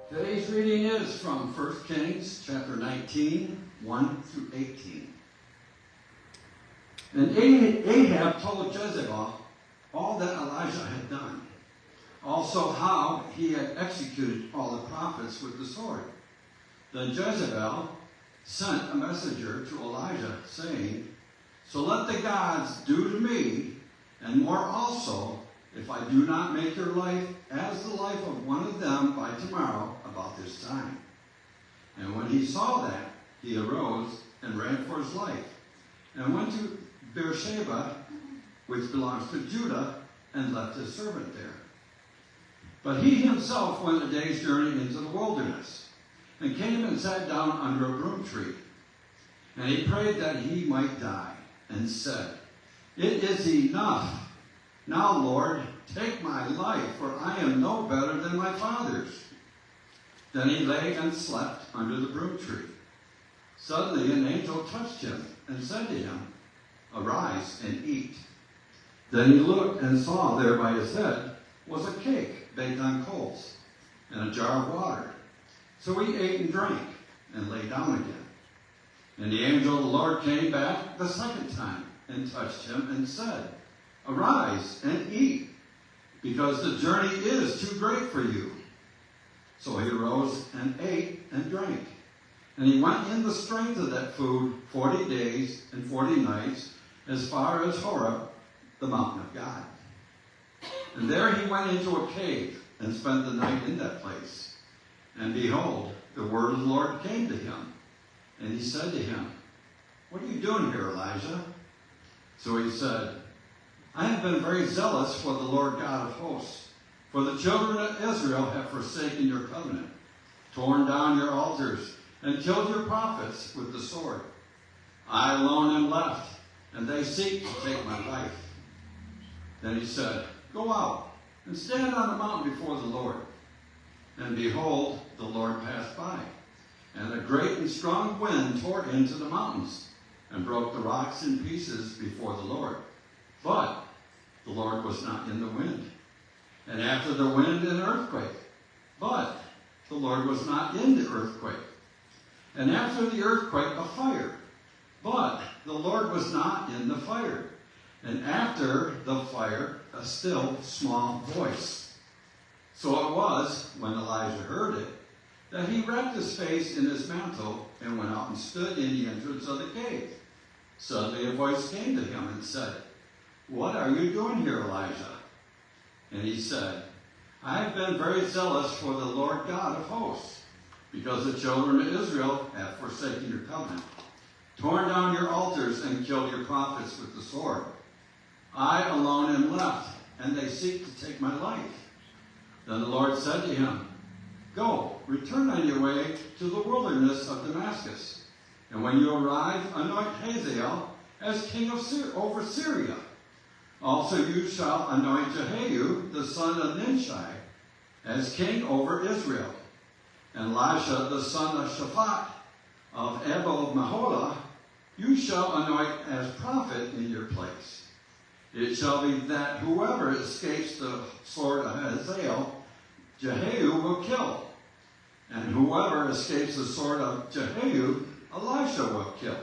Today's reading is from 1 Kings chapter 19, 1 through 18. And Ahab told Jezebel all that Elijah had done, also how he had executed all the prophets with the sword. Then Jezebel sent a messenger to Elijah, saying, "So let the gods do to me, and more also, if I do not make your life as the life of one of them by tomorrow about this time." And when he saw that, he arose and ran for his life, and went to Beersheba, which belongs to Judah, and left his servant there. But he himself went a day's journey into the wilderness, and came and sat down under a broom tree. And he prayed that he might die, and said, "It is enough. Now, Lord, take my life, for I am no better than my fathers." Then he lay and slept under the broom tree. Suddenly an angel touched him and said to him, "Arise and eat." Then he looked and saw there by his head was a cake baked on coals and a jar of water. So he ate and drank and lay down again. And the angel of the Lord came back the second time and touched him and said, "Arise and eat, because the journey is too great for you." So he arose and ate and drank. And he went in the strength of that food 40 days and 40 nights, as far as Horeb, the mountain of God. And there he went into a cave and spent the night in that place. And behold, the word of the Lord came to him. And he said to him, "What are you doing here, Elijah?" So he said, "I have been very zealous for the Lord God of hosts. For the children of Israel have forsaken your covenant, torn down your altars, and killed your prophets with the sword. I alone am left, and they seek to take my life." Then he said, "Go out and stand on the mountain before the Lord." And behold, the Lord passed by, and a great and strong wind tore into the mountains, and broke the rocks in pieces before the Lord. But the Lord was not in the wind. And after the wind, an earthquake. But the Lord was not in the earthquake. And after the earthquake, a fire. But the Lord was not in the fire. And after the fire, a still small voice. So it was, when Elijah heard it, that he wrapped his face in his mantle and went out and stood in the entrance of the cave. Suddenly a voice came to him and said, "What are you doing here, Elijah?" And he said, "I have been very zealous for the Lord God of hosts, because the children of Israel have forsaken your covenant, torn down your altars, and killed your prophets with the sword. I alone am left, and they seek to take my life." Then the Lord said to him, "Go, return on your way to the wilderness of Damascus, and when you arrive, anoint Hazael as king over Syria. Also you shall anoint Jehu, the son of Nimshi, as king over Israel. And Elisha, the son of Shaphat of Abel-Meholah, you shall anoint as prophet in your place. It shall be that whoever escapes the sword of Hazael, Jehu will kill. And whoever escapes the sword of Jehu, Elisha will kill.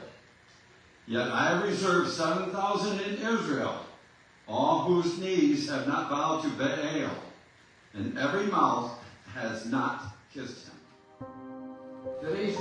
Yet I have reserved 7,000 in Israel, all whose knees have not bowed to Baal, and every mouth has not kissed him." Today's